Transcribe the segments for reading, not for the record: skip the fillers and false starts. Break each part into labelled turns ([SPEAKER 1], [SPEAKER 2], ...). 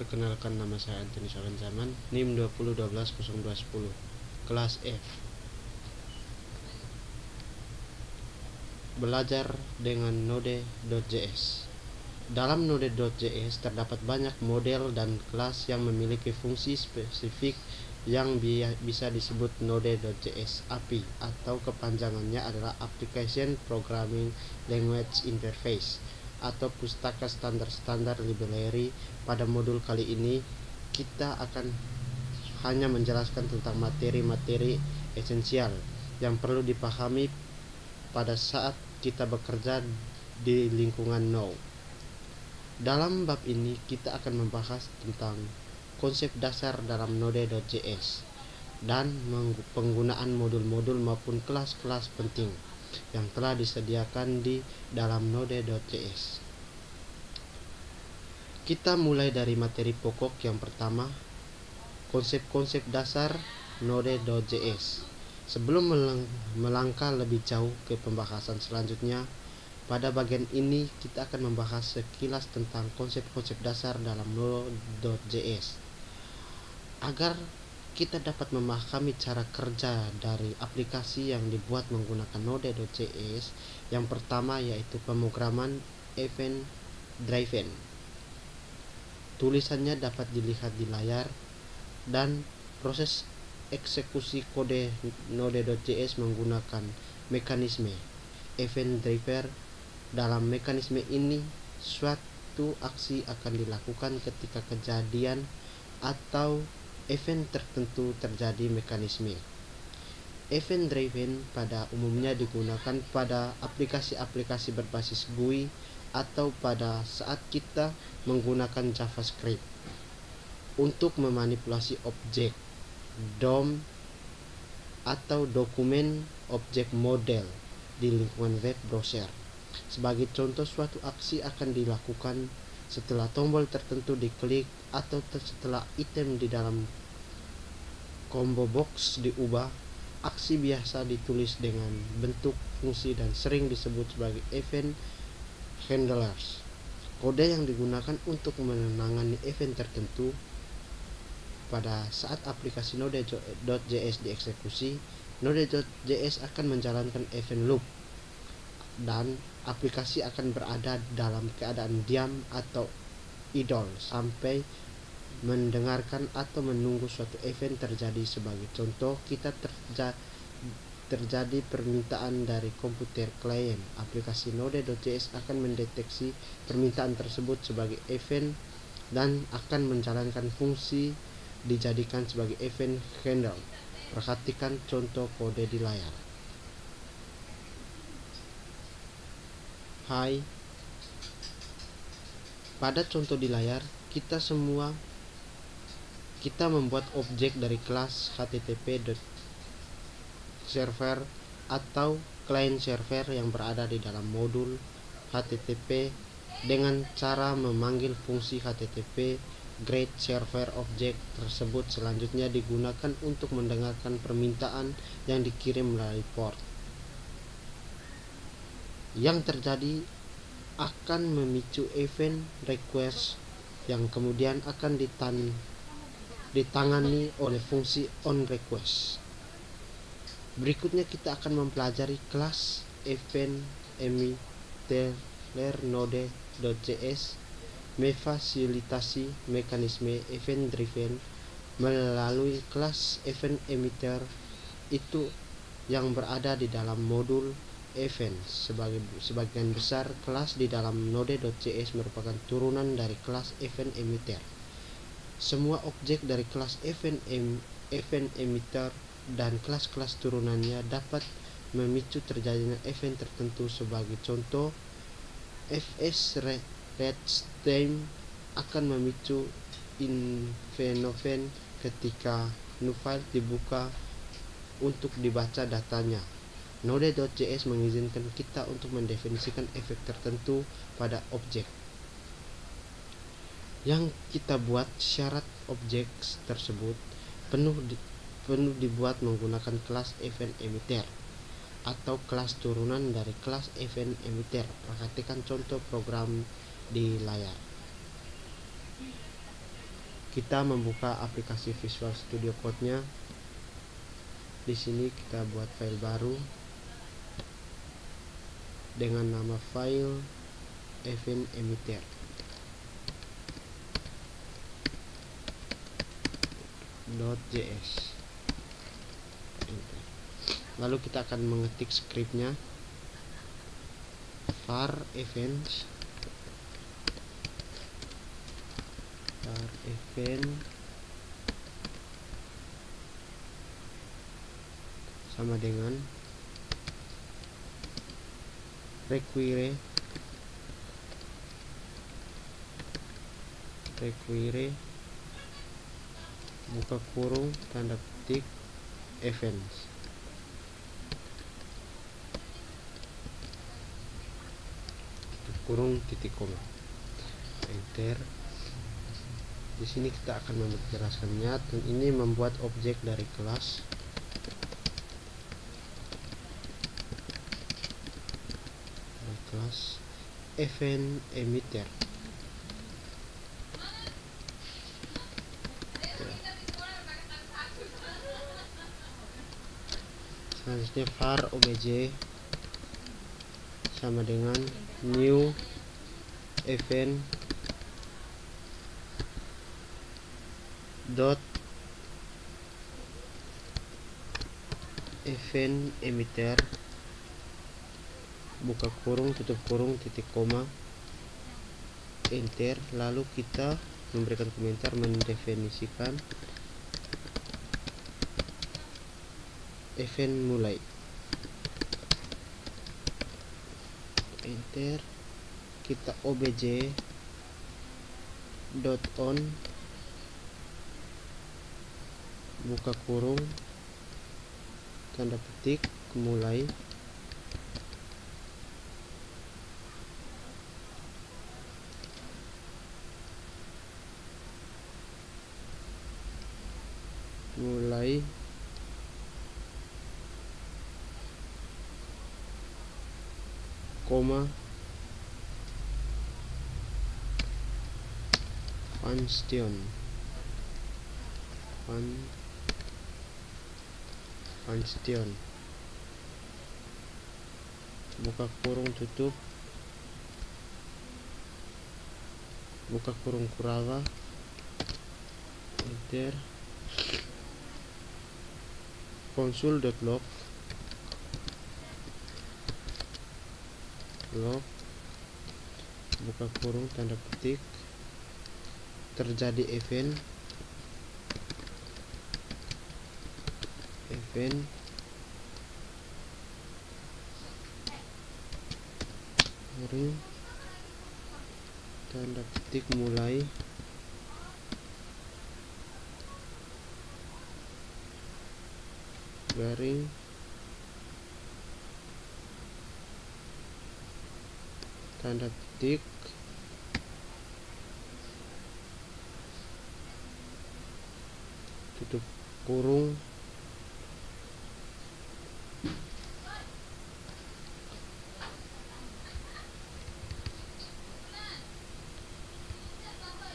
[SPEAKER 1] Perkenalkan, nama saya Antoni Saranjaman, NIM 20120210, kelas F. Belajar dengan Node.js. Dalam Node.js terdapat banyak model dan kelas yang memiliki fungsi spesifik yang bisa disebut Node.js API, atau kepanjangannya adalah Application Programming Language Interface atau pustaka standar library. Pada modul kali ini kita akan hanya menjelaskan tentang materi-materi esensial yang perlu dipahami pada saat kita bekerja di lingkungan Node. Dalam bab ini kita akan membahas tentang konsep dasar dalam Node.js dan penggunaan modul-modul maupun kelas-kelas penting yang telah disediakan di dalam Node.js. Kita mulai dari materi pokok yang pertama, konsep-konsep dasar Node.js. Sebelum melangkah lebih jauh ke pembahasan selanjutnya, pada bagian ini kita akan membahas sekilas tentang konsep-konsep dasar dalam Node.js. Agar kita dapat memahami cara kerja dari aplikasi yang dibuat menggunakan Node.js, yang pertama yaitu pemrograman event driven. Tulisannya dapat dilihat di layar, dan proses eksekusi kode Node.js menggunakan mekanisme event driver. Dalam mekanisme ini, suatu aksi akan dilakukan ketika kejadian atau event tertentu terjadi. Mekanisme event driven pada umumnya digunakan pada aplikasi-aplikasi berbasis GUI atau pada saat kita menggunakan JavaScript untuk memanipulasi objek DOM atau dokumen objek model di lingkungan web browser. Sebagai contoh, suatu aksi akan dilakukan setelah tombol tertentu diklik atau setelah item di dalam combo box diubah. Aksi biasa ditulis dengan bentuk fungsi dan sering disebut sebagai event handlers. Kode yang digunakan untuk menangani event tertentu pada saat aplikasi Node.js dieksekusi, Node.js akan menjalankan event loop dan aplikasi akan berada dalam keadaan diam atau idle sampai mendengarkan atau menunggu suatu event terjadi. Sebagai contoh, terjadi permintaan dari komputer klien. Aplikasi Node.js akan mendeteksi permintaan tersebut sebagai event dan akan menjalankan fungsi dijadikan sebagai event handler. Perhatikan contoh kode di layar. Hai, pada contoh di layar kita membuat objek dari kelas http server atau client server yang berada di dalam modul http dengan cara memanggil fungsi http get server. Objek tersebut selanjutnya digunakan untuk mendengarkan permintaan yang dikirim melalui port. Yang terjadi akan memicu event request yang kemudian akan ditangani oleh fungsi onRequest. Berikutnya kita akan mempelajari kelas event emitter Node.js memfasilitasi mekanisme event driven melalui kelas event emitter itu yang berada di dalam modul event. Sebagian besar kelas di dalam Node.js merupakan turunan dari kelas event emitter. Semua objek dari kelas event emitter dan kelas-kelas turunannya dapat memicu terjadinya event tertentu. Sebagai contoh, fs readTime akan memicu event ketika new file dibuka untuk dibaca datanya. Node.js mengizinkan kita untuk mendefinisikan efek tertentu pada objek yang kita buat. Syarat objek tersebut penuh dibuat menggunakan kelas event emitter atau kelas turunan dari kelas event emitter. Perhatikan contoh program di layar. kita membuka aplikasi Visual Studio Code-nya. Di sini kita buat file baru dengan nama file event emitter. .js. Lalu kita akan mengetik scriptnya, var event sama dengan require buka kurung tanda petik events. Kurung titik koma, enter. Di sini kita akan menjelaskannya, dan ini membuat objek dari kelas event emitter. Selanjutnya var obj sama dengan new event emitter buka kurung tutup kurung titik koma, enter. Lalu kita memberikan komentar mendefinisikan event mulai, enter. Kita obj .on buka kurung tanda petik mulai, koma, function buka kurung tutup buka kurung kurava, enter. Console.log buka kurung tanda petik terjadi event garing tanda petik mulai, garing tanda petik tutup kurung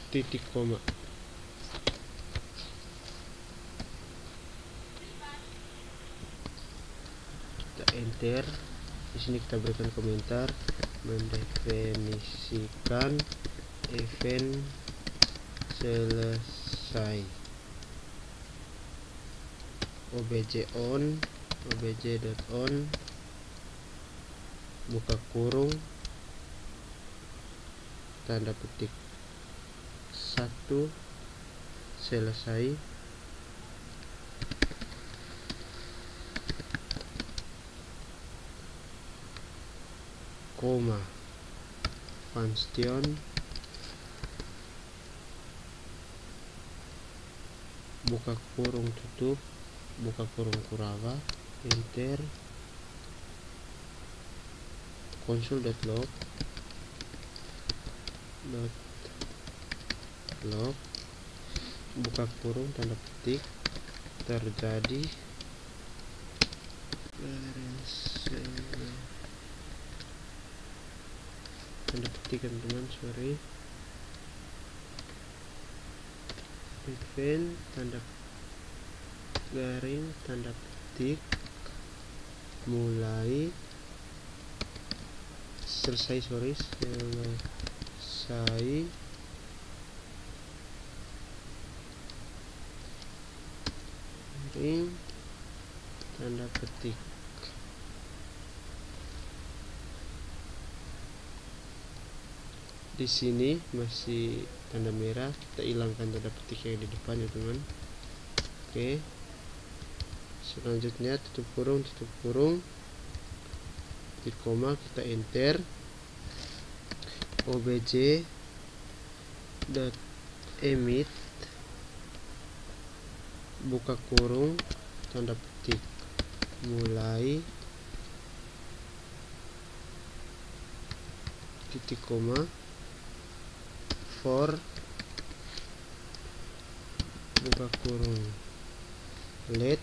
[SPEAKER 1] titik koma. Kita enter. Di sini kita berikan komentar mendefinisikan event selesai. obj.on buka kurung tanda petik 1 selesai, koma, function buka kurung tutup buka kurung kurava, enter. Console.log buka kurung tanda petik terjadi tanda petik teman-teman, sorry, event tanda garing tanda petik mulai selesai ring tanda petik. Di sini masih tanda merah, kita hilangkan tanda petik yang di depan ya teman. Oke, selanjutnya tutup kurung di koma, kita enter obj dot emit buka kurung tanda petik mulai titik koma for buka kurung let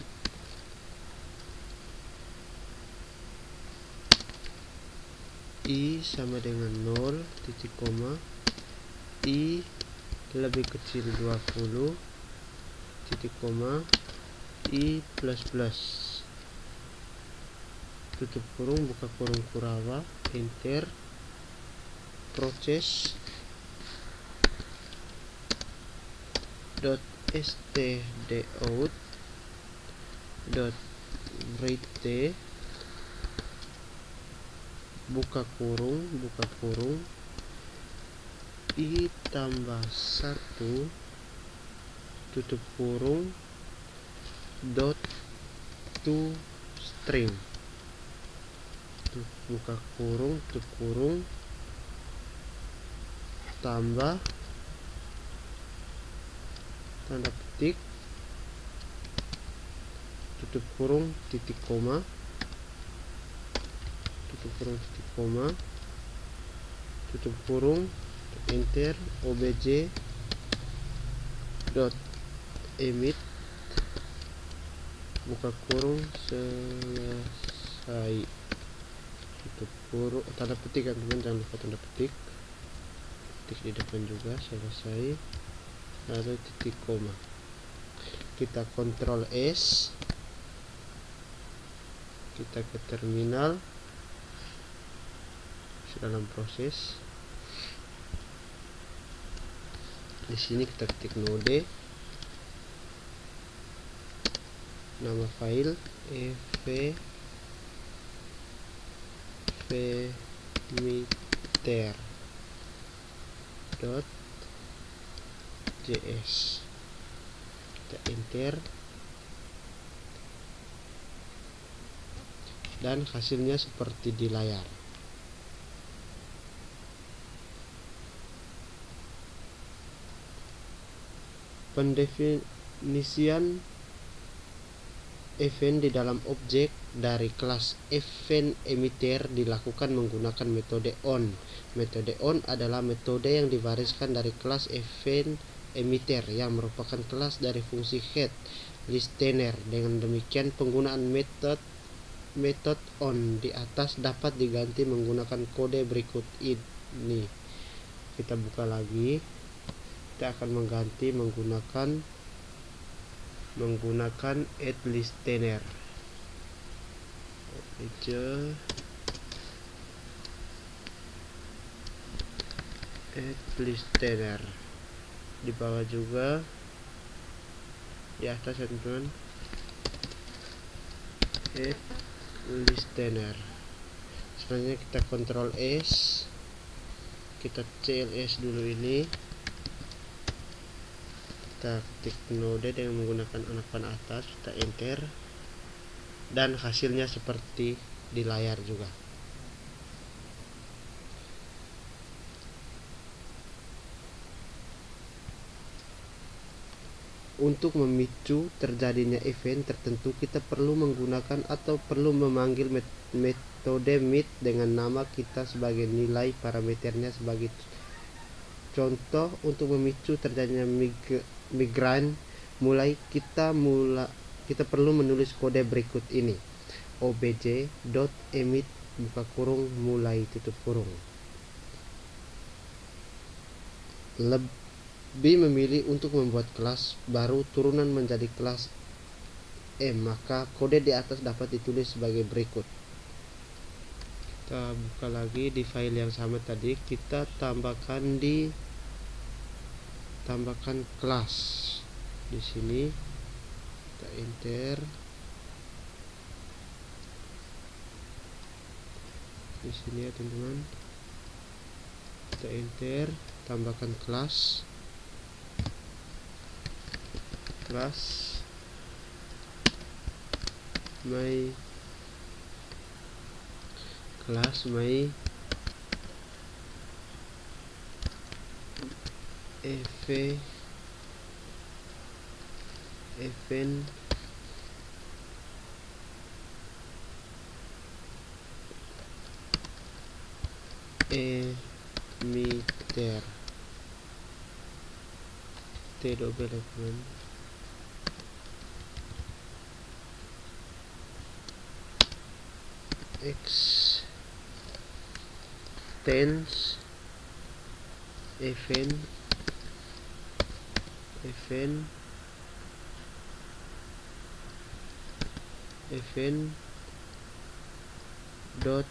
[SPEAKER 1] i sama dengan 0 titik koma i lebih kecil 20 titik koma i plus plus tutup kurung buka kurung Kurawa enter proses dot stdout dot write buka kurung i tambah 1 tutup kurung dot to string buka kurung tutup kurung tambah tanda petik tutup kurung titik koma tutup kurung enter obj dot emit buka kurung selesai tutup kurung tanda petik kan teman, jangan lupa tanda petik di depan juga selesai lalu titik koma. Kita Ctrl S, kita ke terminal, dalam proses. Di sini kita ketik node, nama file evmeter.js, kita enter dan hasilnya seperti di layar. Pendefinisian event di dalam objek dari kelas event emitter dilakukan menggunakan metode on. Metode on adalah metode yang diwariskan dari kelas event emitter yang merupakan kelas dari fungsi head listener. Dengan demikian penggunaan metode on di atas dapat diganti menggunakan kode berikut ini. Kita buka lagi, kita akan mengganti menggunakan add listener. Add listener di bawah juga, di atas ya teman-teman, add listener. Selanjutnya kita Ctrl S, kita CLS dulu ini, kita ketik node dengan menggunakan anak panah atas, kita enter dan hasilnya seperti di layar juga. Untuk memicu terjadinya event tertentu, kita perlu menggunakan atau perlu memanggil metode meet dengan nama kita sebagai nilai parameternya. Sebagai contoh, untuk memicu terjadinya migrant kita perlu menulis kode berikut ini: obj.emit buka kurung mulai tutup kurung B memilih untuk membuat kelas baru turunan menjadi kelas M, maka kode di atas dapat ditulis sebagai berikut. Kita buka lagi di file yang sama tadi, kita tambahkan kelas di sini, kita enter di sini ya teman-teman, kita enter, tambahkan kelas my event emitter T-double-F-1 extends event dot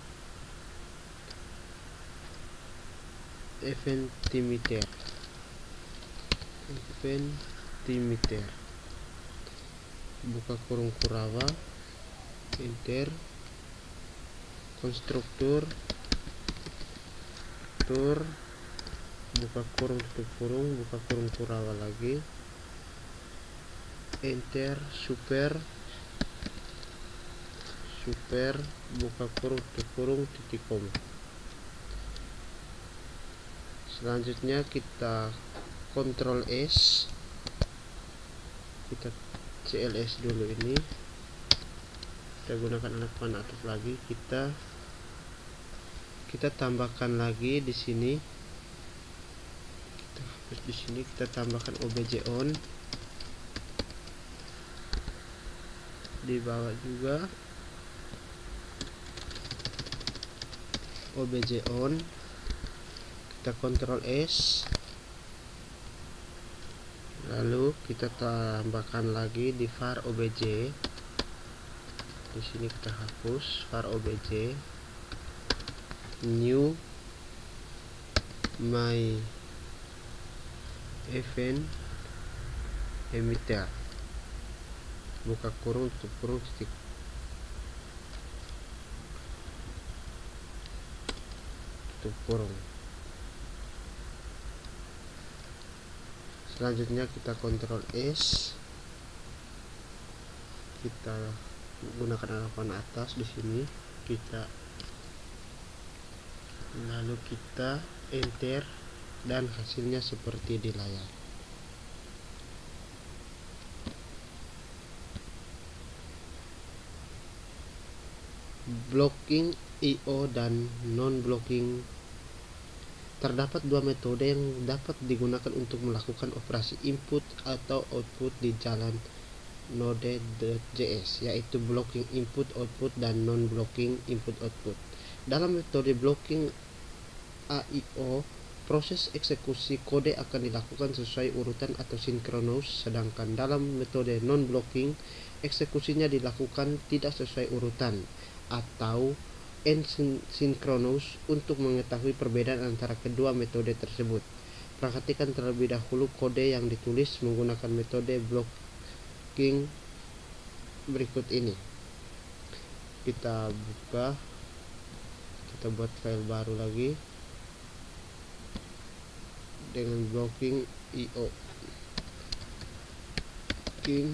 [SPEAKER 1] eventimeter buka kurung Kurawa, enter, konstruktur buka kurung tutup kurung, buka kurung Kurawa lagi, enter, super buka kurung tutup kurung, titik koma. Selanjutnya kita Ctrl S, kita CLS dulu ini, kita gunakan anak panah atas lagi, kita tambahkan lagi di sini, kita hapus di sini, kita tambahkan obj on di bawah juga, obj on, kita Ctrl S, lalu kita tambahkan lagi di var obj, di sini kita hapus var obj, new my event emitter, buka kurung tutup kurung, titik tutup kurung. Selanjutnya kita Ctrl S, kita gunakan arah panah atas di sini, lalu kita enter, dan hasilnya seperti di layar. Blocking IO dan non-blocking. Terdapat dua metode yang dapat digunakan untuk melakukan operasi input atau output di jalan Node.js, yaitu blocking input output dan non-blocking input output. Dalam metode blocking AIO, proses eksekusi kode akan dilakukan sesuai urutan atau sinkronus, sedangkan dalam metode non-blocking, eksekusinya dilakukan tidak sesuai urutan atau sinkronus. Untuk mengetahui perbedaan antara kedua metode tersebut, perhatikan terlebih dahulu kode yang ditulis menggunakan metode blocking berikut ini. Kita buka, kita buat file baru lagi dengan blocking IO, blocking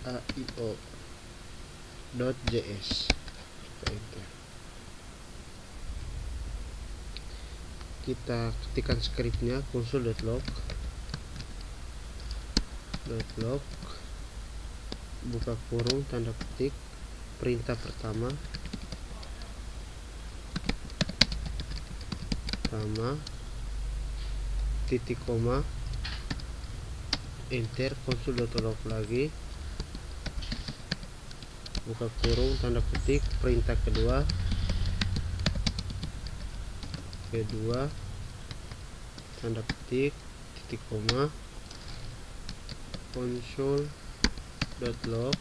[SPEAKER 1] AIO.js. Kita ketikkan skripnya, console.log, buka kurung tanda petik, perintah pertama, titik koma, enter, console.log lagi, buka kurung tanda petik, perintah kedua, tanda petik titik koma console.log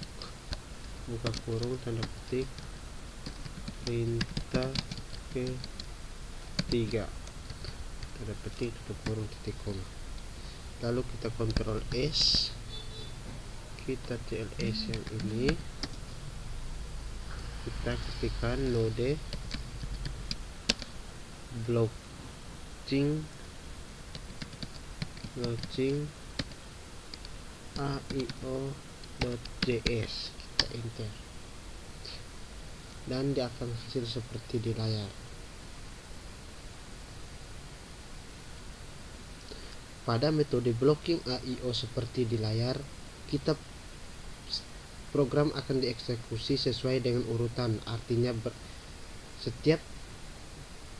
[SPEAKER 1] buka kurung tanda petik perintah ketiga tanda petik tutup kurung titik koma. Lalu kita Ctrl S, kita CLS yang ini, kita ketikkan node blockchain aio.js, kita enter dan dia akan hasil seperti di layar. Pada metode blocking AIO seperti di layar, program akan dieksekusi sesuai dengan urutan, artinya setiap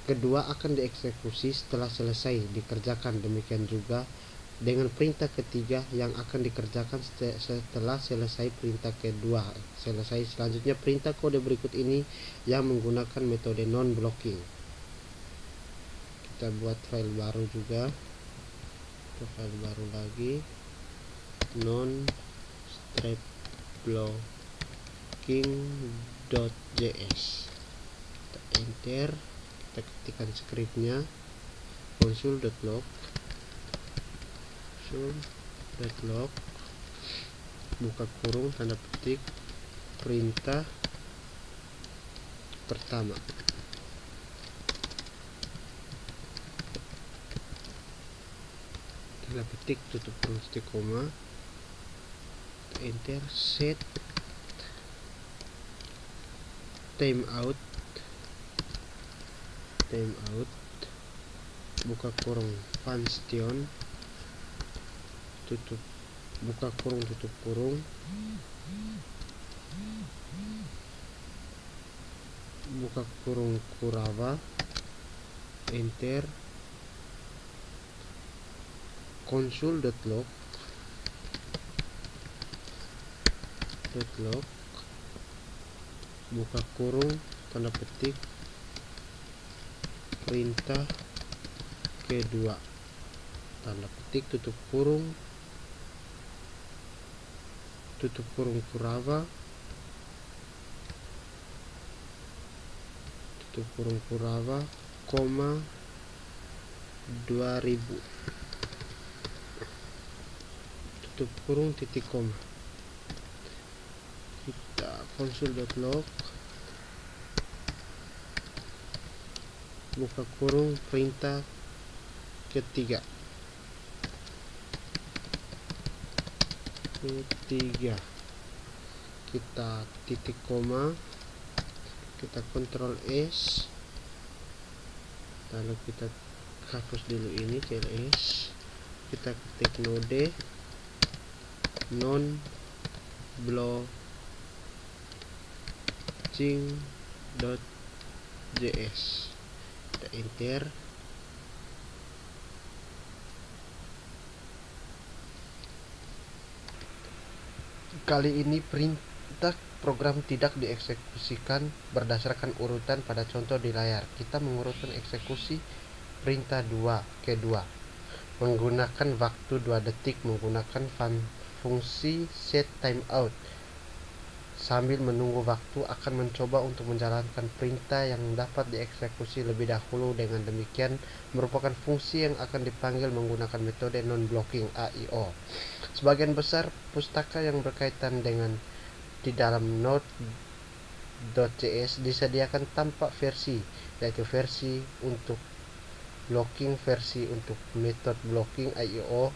[SPEAKER 1] kedua akan dieksekusi setelah selesai dikerjakan. Demikian juga dengan perintah ketiga yang akan dikerjakan setelah selesai perintah kedua selesai. Selanjutnya perintah kode berikut ini yang menggunakan metode non-blocking. Kita buat file baru juga, file baru lagi, non-blocking.js. Kita enter, kita ketikkan scriptnya console.log buka kurung tanda petik perintah pertama. Tanda petik tutup kurung titik koma, enter, set timeout buka kurung function tutup buka kurung tutup kurung buka kurung Kurava, enter, console.log buka kurung tanda petik perintah kedua tanda petik tutup kurung Kurava koma 2000 tutup kurung titik koma. Kita console.log buka kurung perintah ketiga kita titik koma, kita Ctrl S, lalu kita hapus dulu ini CLS, kita ketik node non-blocking.js, kita enter. Kali ini perintah program tidak dieksekusikan berdasarkan urutan pada contoh di layar. Kita mengurutkan eksekusi perintah kedua menggunakan waktu 2 detik menggunakan fungsi set timeout. Sambil menunggu waktu akan mencoba untuk menjalankan perintah yang dapat dieksekusi lebih dahulu. Dengan demikian merupakan fungsi yang akan dipanggil menggunakan metode non-blocking AIO. Sebagian besar pustaka yang berkaitan dengan di dalam Node.js disediakan tanpa versi, yaitu versi untuk blocking, versi untuk method blocking AIO.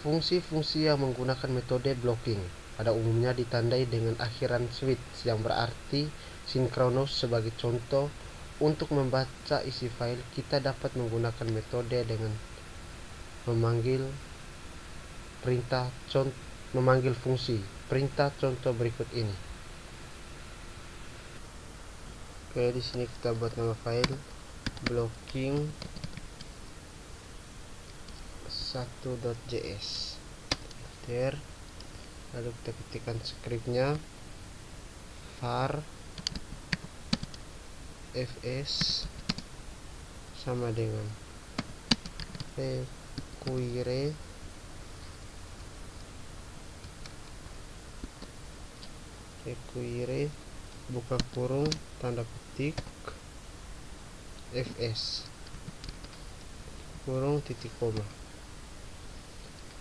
[SPEAKER 1] Fungsi-fungsi yang menggunakan metode blocking pada umumnya ditandai dengan akhiran switch yang berarti sinkronus. Sebagai contoh, untuk membaca isi file kita dapat menggunakan metode dengan memanggil fungsi perintah contoh berikut ini. Oke, di sini kita buat nama file blocking 1.js, lalu kita ketikkan scriptnya var fs sama dengan require buka kurung tanda petik fs kurung titik koma.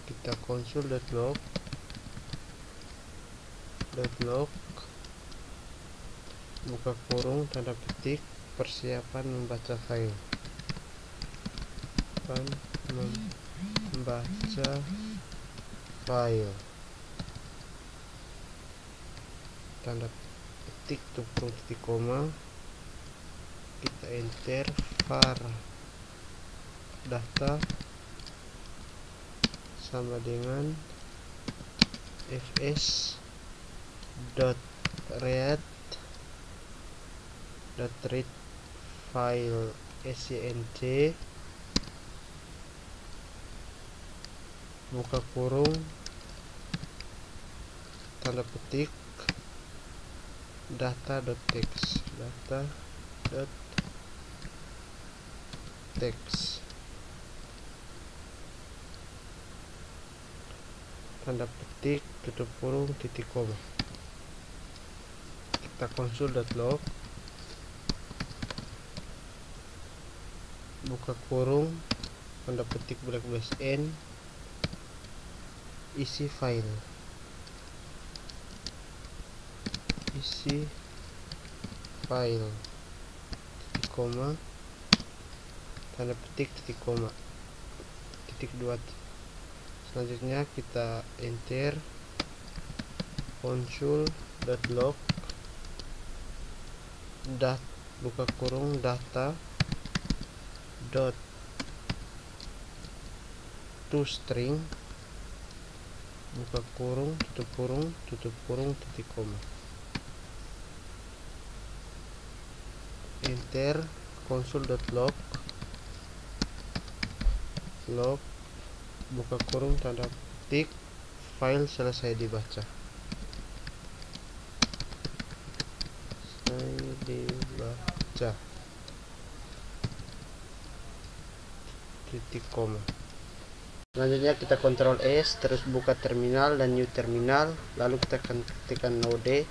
[SPEAKER 1] Kita konsul.log buka kurung tanda petik persiapan membaca file, tanda petik kurung titik koma. Kita enter var data sama dengan fs.read file scnc buka kurung tanda petik data.txt tanda petik tutup kurung titik koma. Kita konsul.log buka kurung tanda petik n isi file titik koma tanda petik titik koma titik 2. Selanjutnya kita enter konsul.log buka kurung data toString buka kurung tutup kurung titik koma. Enter konsul.log buka kurung tanda petik file selesai dibaca. Titik koma. Selanjutnya kita Ctrl S, terus buka terminal dan new terminal, lalu kita akan ketikkan node,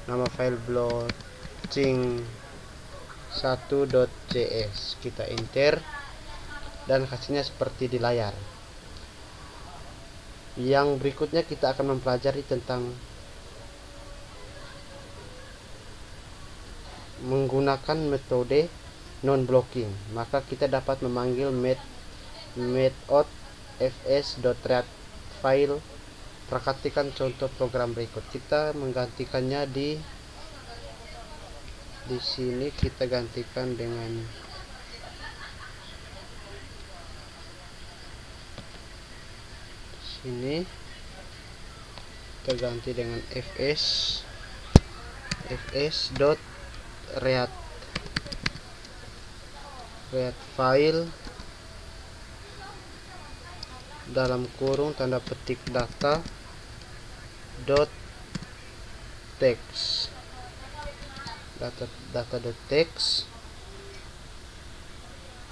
[SPEAKER 1] nama file blocking1.js. Kita enter dan hasilnya seperti di layar. Yang berikutnya kita akan mempelajari tentang menggunakan metode non-blocking. Maka kita dapat memanggil method fs.read file. Perhatikan contoh program berikut. Kita menggantikannya di sini kita gantikan dengan sini kita ganti dengan fs.read file dalam kurung tanda petik data.txt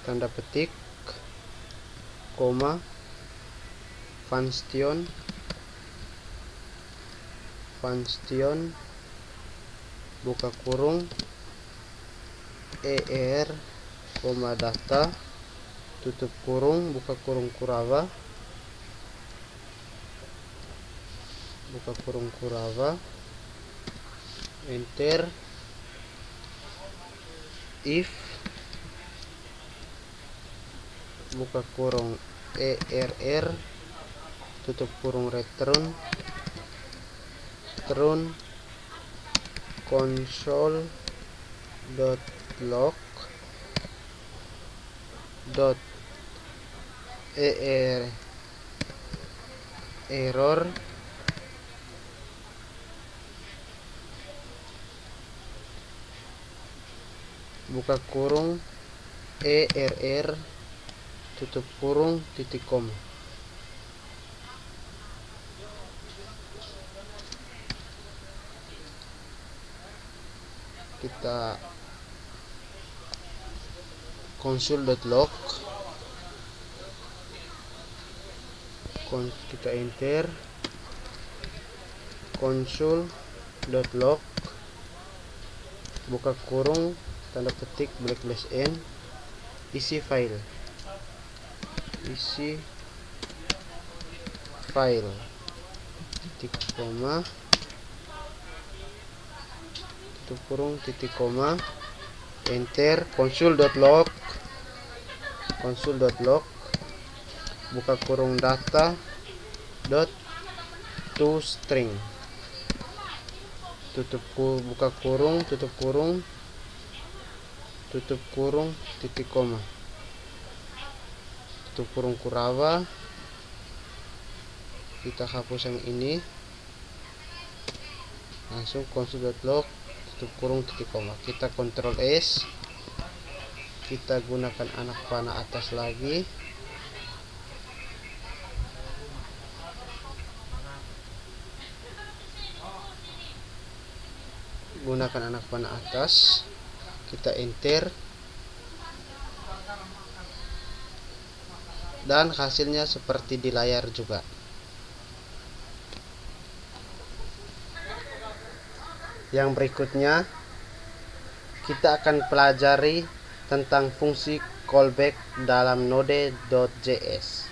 [SPEAKER 1] tanda petik koma function buka kurung data tutup kurung buka kurung kurava enter. If buka kurung tutup kurung return console.log error buka kurung err tutup kurung titik koma. console.log, kita enter console.log, buka kurung, tanda petik /n, isi file, titik koma, tutup kurung, titik koma, enter console.log, buka kurung data .toString, buka kurung, tutup kurung, titik koma, tutup kurung Kurawa. Kita hapus yang ini, langsung console.log, tutup kurung, titik koma. Kita Ctrl S, kita gunakan anak panah atas lagi, kita enter, dan hasilnya seperti di layar juga. Yang berikutnya kita akan pelajari tentang fungsi callback dalam Node.js.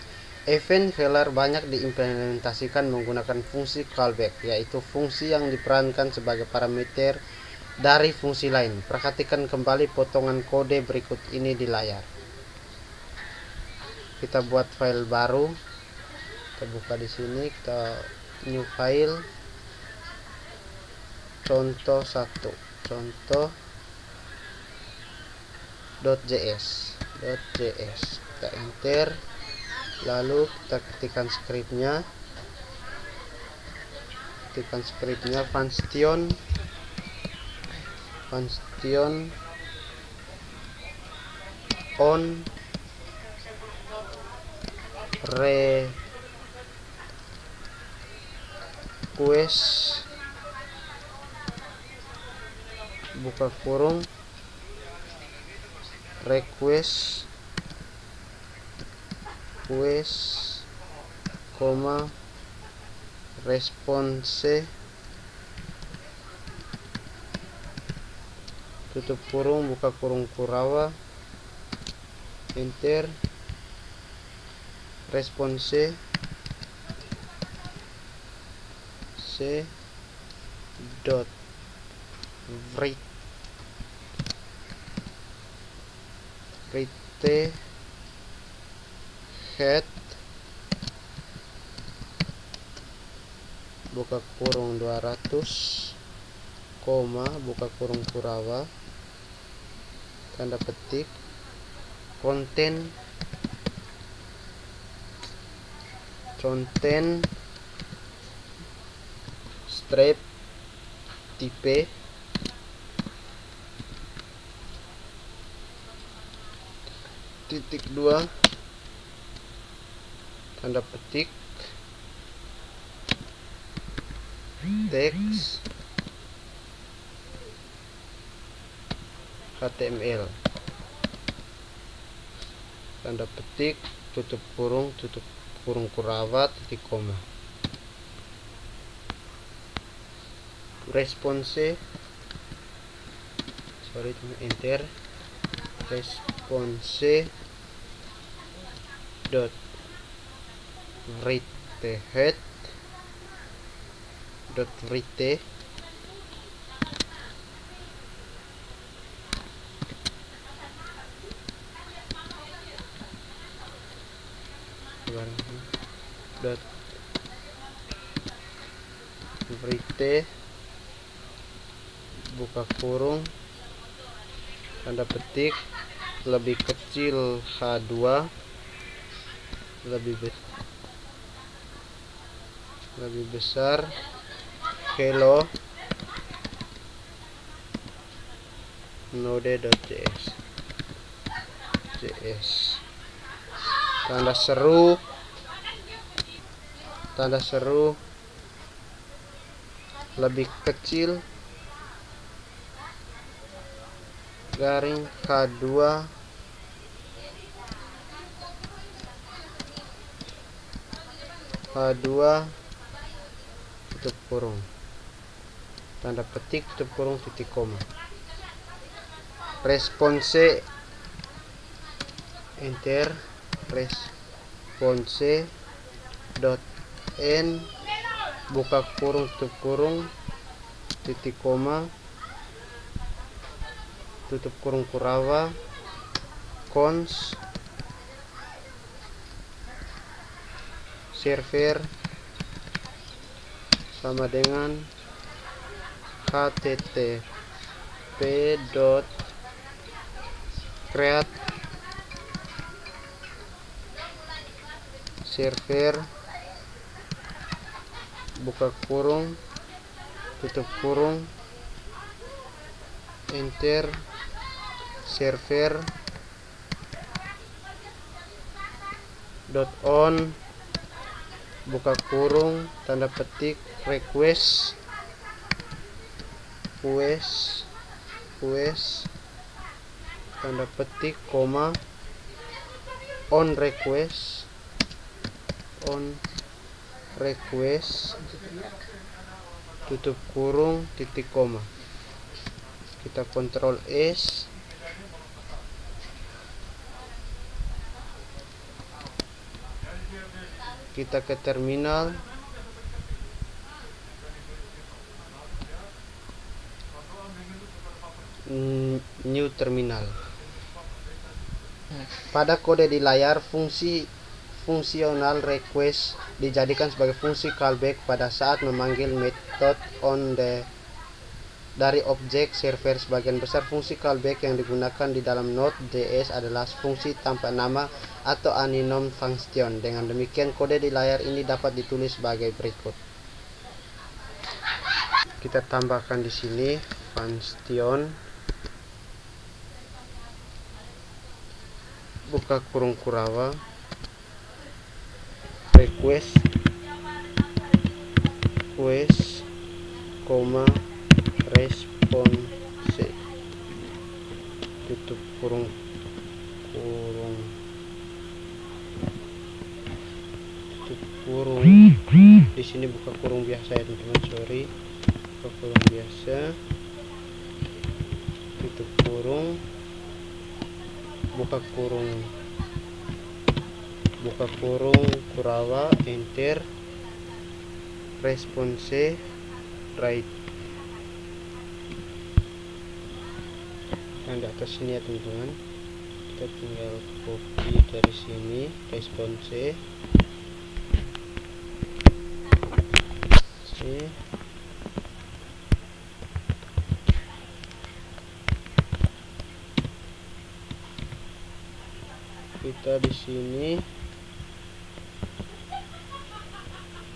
[SPEAKER 1] Event healer banyak diimplementasikan menggunakan fungsi callback, yaitu fungsi yang diperankan sebagai parameter dari fungsi lain. Perhatikan kembali potongan kode berikut ini di layar. Kita buat file baru, kita buka di sini, kita new file, contoh 1, contoh.js, kita enter, lalu kita ketikkan skripnya, function on request, buka kurung, request, response, tutup kurung, buka kurung Kurawa, enter, response dot write head, buka kurung 200, buka kurung Kurawa, tanda petik, content strip type, titik 2, tanda petik, teks HTML, tanda petik, tutup kurung Kurawa, titik koma, response, enter, response dot write head dot write dot write, buka kurung, tanda petik, lebih kecil H2, lebih besar hello Node.js, tanda seru lebih kecil garing K2 H2 tutup kurung tanda petik tutup kurung titik koma. Response enter. Response dot n buka kurung tutup kurung titik koma tutup kurung Kurawa cons server sama dengan http create server buka kurung tutup kurung enter. Server .on buka kurung tanda petik request tanda petik koma on request tutup kurung titik koma. Kita Ctrl S, kita ke terminal, new terminal. Pada kode di layar, fungsional request dijadikan sebagai fungsi callback pada saat memanggil method dari objek server. Sebagian besar fungsi callback yang digunakan di dalam Node.js adalah fungsi tanpa nama atau unknown function. Dengan demikian, kode di layar ini dapat ditulis sebagai berikut. Kita tambahkan di sini function buka kurung Kurawa request response tutup kurung di sini buka kurung biasa ya teman-teman, sorry, buka kurung biasa tutup kurung buka kurung Kurawa enter. Response right yang di atas sini ya teman-teman, kita tinggal copy dari sini response kita di sini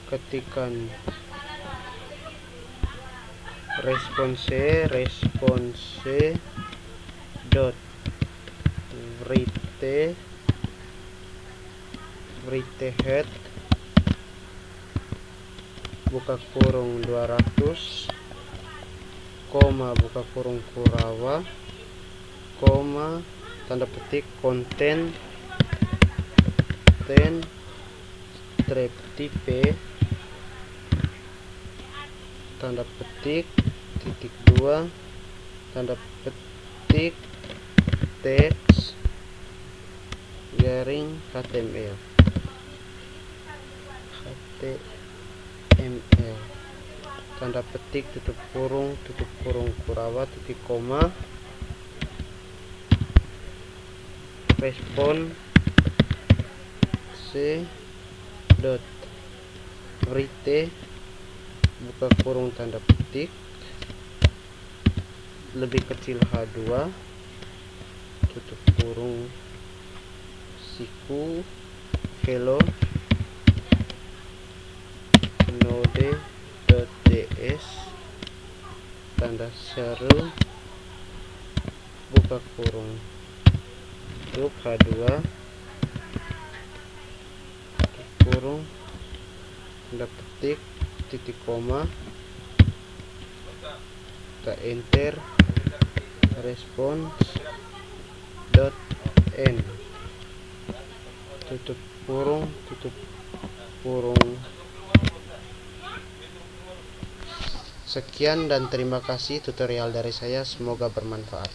[SPEAKER 1] ketikkan response dot write head buka kurung 200 koma buka kurung Kurawa koma tanda petik konten strip type tanda petik titik 2 tanda petik text garing HTML tanda petik tutup kurung Kurawa titik koma response dot write buka kurung tanda petik lebih kecil H2 tutup kurung siku hello node.js tanda seru buka kurung tutup H2 kurung tanda petik titik koma kita enter. Response dot n tutup kurung tutup kurung. Sekian dan terima kasih tutorial dari saya, semoga bermanfaat.